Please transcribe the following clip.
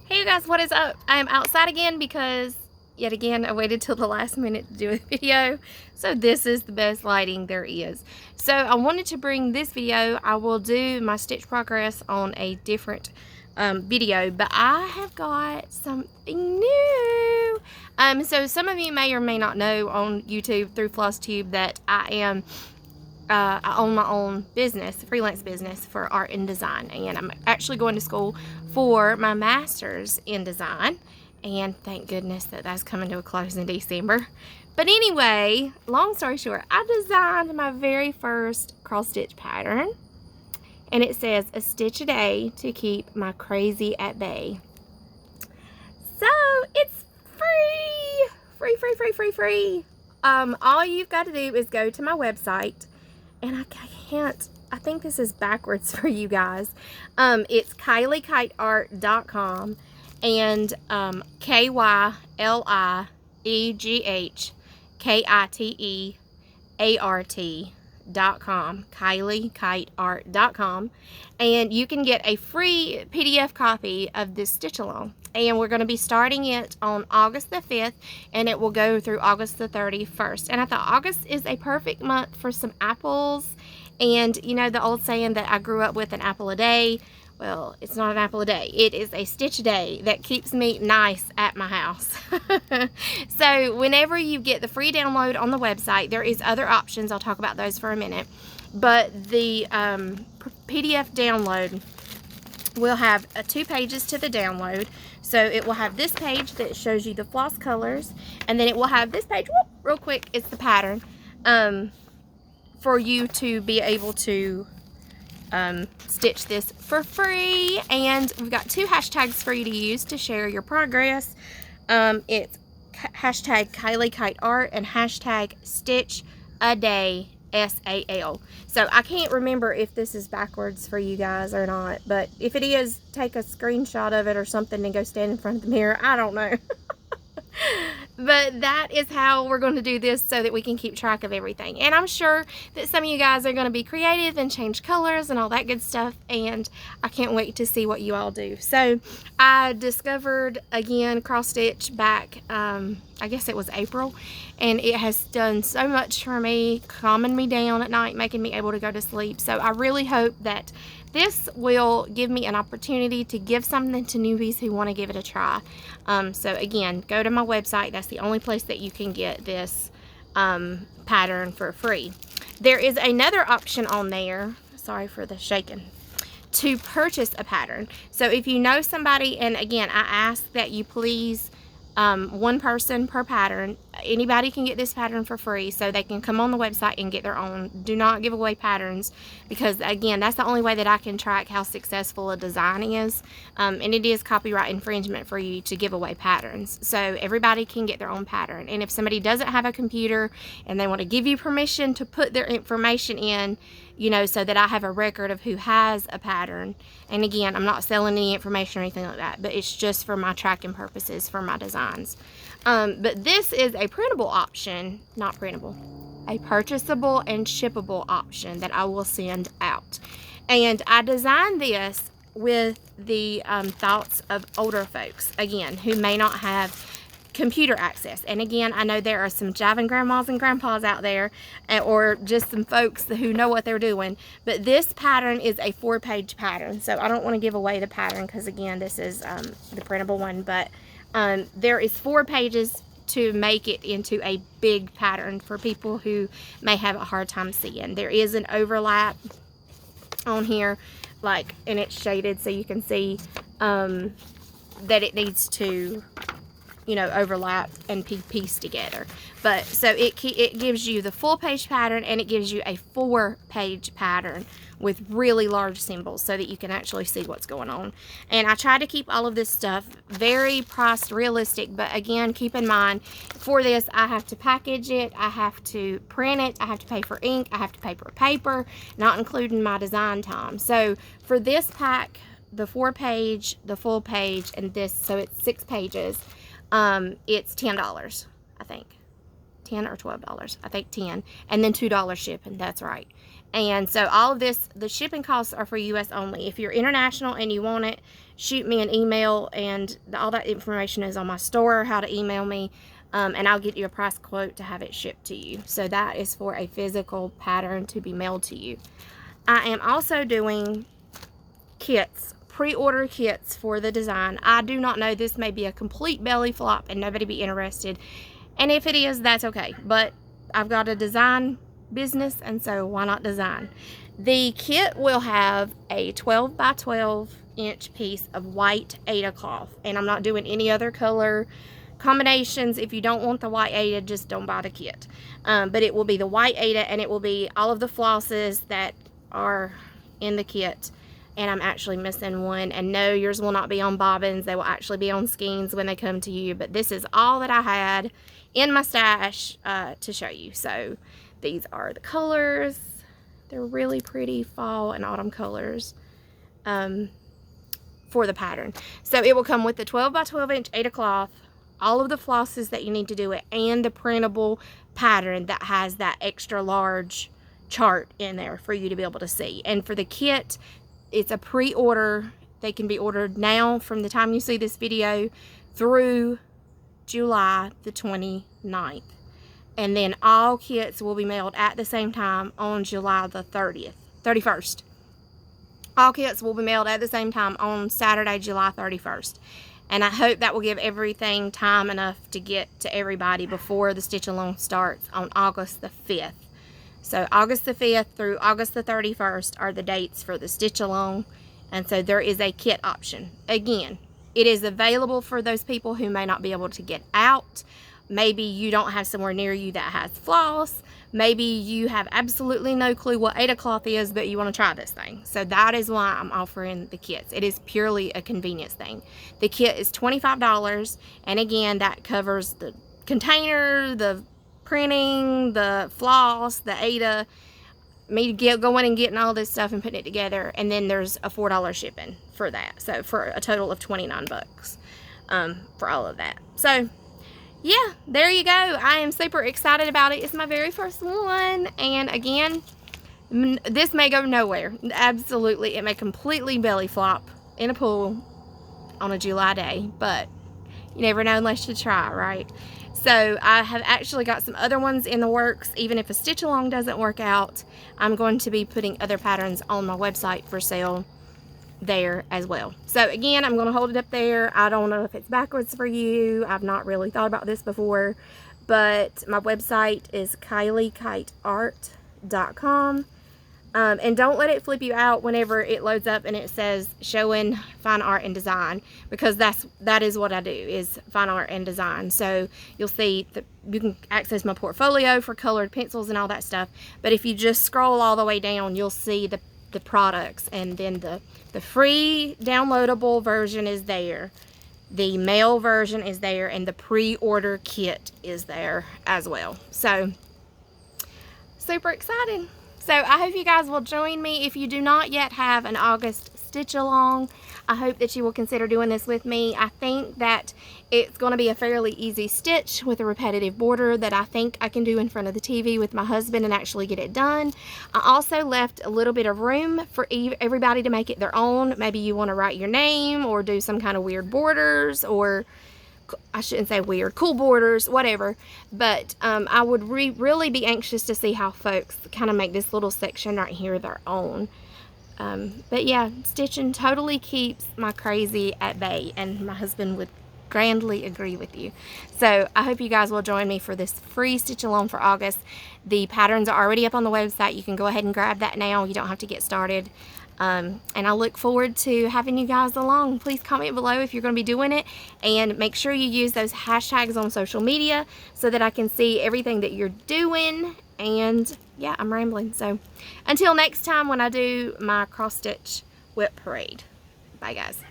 Hey you guys, what is up? I am outside again because yet again I waited till the last minute to do a video, so this is the best lighting there is. So I wanted to bring this video. I will do my stitch progress on a different video, but I have got something new. So some of you may or may not know on YouTube through FlossTube that I own my own business, freelance business for art and design, and I'm actually going to school for my master's in design, and thank goodness that that's coming to a close in December. But anyway, long story short, I designed my very first cross stitch pattern, and it says a stitch a day to keep my crazy at bay. So it's free. All you've got to do is go to my website, and I think this is backwards for you guys. It's KylieKiteArt.com and KylieKiteArt.com, KylieKiteArt.com, and you can get a free PDF copy of this stitch along. And we're going to be starting it on August the 5th, and it will go through August the 31st. And I thought August is a perfect month for some apples. And you know the old saying that I grew up with, an apple a day? Well, it's not an apple a day. It is a stitch a day that keeps me nice at my house. So whenever you get the free download on the website, there is other options. I'll talk about those for a minute. But the PDF download will have 2 pages to the download. So it will have this page that shows you the floss colors, and then it will have this page, whoop, real quick, it's the pattern, for you to be able to stitch this for free. And we've got 2 hashtags for you to use to share your progress. It's hashtag KylieKiteArt and hashtag Stitch a Day SAL. So I can't remember if this is backwards for you guys or not, but if it is, take a screenshot of it or something and go stand in front of the mirror. I don't know. But that is how we're going to do this so that we can keep track of everything. And I'm sure that some of you guys are going to be creative and change colors and all that good stuff, and I can't wait to see what you all do. So I discovered again cross stitch back I guess it was April, and it has done so much for me, calming me down at night, making me able to go to sleep. So I really hope that this will give me an opportunity to give something to newbies who want to give it a try. So again, go to my website. That's the only place that you can get this pattern for free. There is another option on there, sorry for the shaking, to purchase a pattern. So if you know somebody, and again, I ask that you please, 1 person per pattern. Anybody can get this pattern for free, so they can come on the website and get their own. Do not give away patterns, because again, that's the only way that I can track how successful a design is, and it is copyright infringement for you to give away patterns. So everybody can get their own pattern, and if somebody doesn't have a computer and they want to give you permission to put their information in, you know, so that I have a record of who has a pattern. And again, I'm not selling any information or anything like that, but it's just for my tracking purposes for my designs. But this is a printable option, not printable, a purchasable and shippable option that I will send out. And I designed this with the thoughts of older folks, again, who may not have computer access. And again, I know there are some jiving grandmas and grandpas out there, or just some folks who know what they're doing, but this pattern is a 4-page pattern. So I don't want to give away the pattern, because again, this is the printable one, but there is 4 pages to make it into a big pattern for people who may have a hard time seeing. There is an overlap on here, like, and it's shaded so you can see that it needs to, you know, overlap and piece together. But so it gives you the full page pattern, and it gives you a 4-page pattern with really large symbols so that you can actually see what's going on. And I try to keep all of this stuff very priced realistic, but again, keep in mind, for this I have to package it, I have to print it, I have to pay for ink, I have to pay for paper, not including my design time. So for this pack, the 4-page, the full page, and this, so it's 6 pages, it's $10, I think. $10 or $12, I think 10, and then $2 shipping, that's right. And so all of this, the shipping costs are for US only. If you're international and you want it, shoot me an email, and all that information is on my store, how to email me, and I'll get you a price quote to have it shipped to you. So that is for a physical pattern to be mailed to you. I am also doing kits, pre-order kits for the design. I do not know, this may be a complete belly flop and nobody be interested. And if it is, that's okay. But I've got a design business, and so why not design? The kit will have a 12 by 12 inch piece of white Aida cloth, and I'm not doing any other color combinations. If you don't want the white Aida, just don't buy the kit. But it will be the white Aida, and it will be all of the flosses that are in the kit. And I'm actually missing one, and no, yours will not be on bobbins. They will actually be on skeins when they come to you. But this is all that I had in my stash to show you. So these are the colors. They're really pretty fall and autumn colors for the pattern. So it will come with the 12 by 12 inch Aida cloth, all of the flosses that you need to do it, and the printable pattern that has that extra large chart in there for you to be able to see. And for the kit, it's a pre-order. They can be ordered now from the time you see this video through July the 29th. And then all kits will be mailed at the same time on July the 31st. All kits will be mailed at the same time on Saturday, July 31st. And I hope that will give everything time enough to get to everybody before the Stitch Along starts on August the 5th. So August the 5th through August the 31st are the dates for the Stitch Along. And so there is a kit option. Again, it is available for those people who may not be able to get out. Maybe you don't have somewhere near you that has floss. Maybe you have absolutely no clue what Aida cloth is, but you want to try this thing. So that is why I'm offering the kits. It is purely a convenience thing. The kit is $25, and again, that covers the container, the printing, the floss, the Aida, me going and getting all this stuff and putting it together, and then there's a $4 shipping for that. So for a total of 29 bucks for all of that. So yeah, there you go. I am super excited about it. It's my very first one, and again, this may go nowhere. Absolutely, it may completely belly flop in a pool on a July day, but you never know unless you try, right? So I have actually got some other ones in the works. Even if a Stitch Along doesn't work out, I'm going to be putting other patterns on my website for sale there as well. So again, I'm going to hold it up there. I don't know if it's backwards for you. I've not really thought about this before, but my website is KylieKiteArt.com. And don't let it flip you out whenever it loads up and it says showing fine art and design, because that is what I do, is fine art and design. So you'll see that you can access my portfolio for colored pencils and all that stuff. But if you just scroll all the way down, you'll see the products, and then the free downloadable version is there, the mail version is there, and the pre-order kit is there as well. So super exciting. So I hope you guys will join me. If you do not yet have an August Stitch Along, I hope that you will consider doing this with me. I think that it's going to be a fairly easy stitch with a repetitive border that I think I can do in front of the TV with my husband and actually get it done. I also left a little bit of room for everybody to make it their own. Maybe you want to write your name or do some kind of weird borders, or I shouldn't say weird, cool borders, whatever. But I would really be anxious to see how folks kind of make this little section right here their own. But yeah, stitching totally keeps my crazy at bay, and my husband would grandly agree with you. So I hope you guys will join me for this free Stitch Along for August. The patterns are already up on the website. You can go ahead and grab that now. You don't have to get started. And I look forward to having you guys along. Please comment below if you're going to be doing it, and make sure you use those hashtags on social media so that I can see everything that you're doing. And yeah, I'm rambling. So until next time when I do my cross stitch whip parade. Bye guys.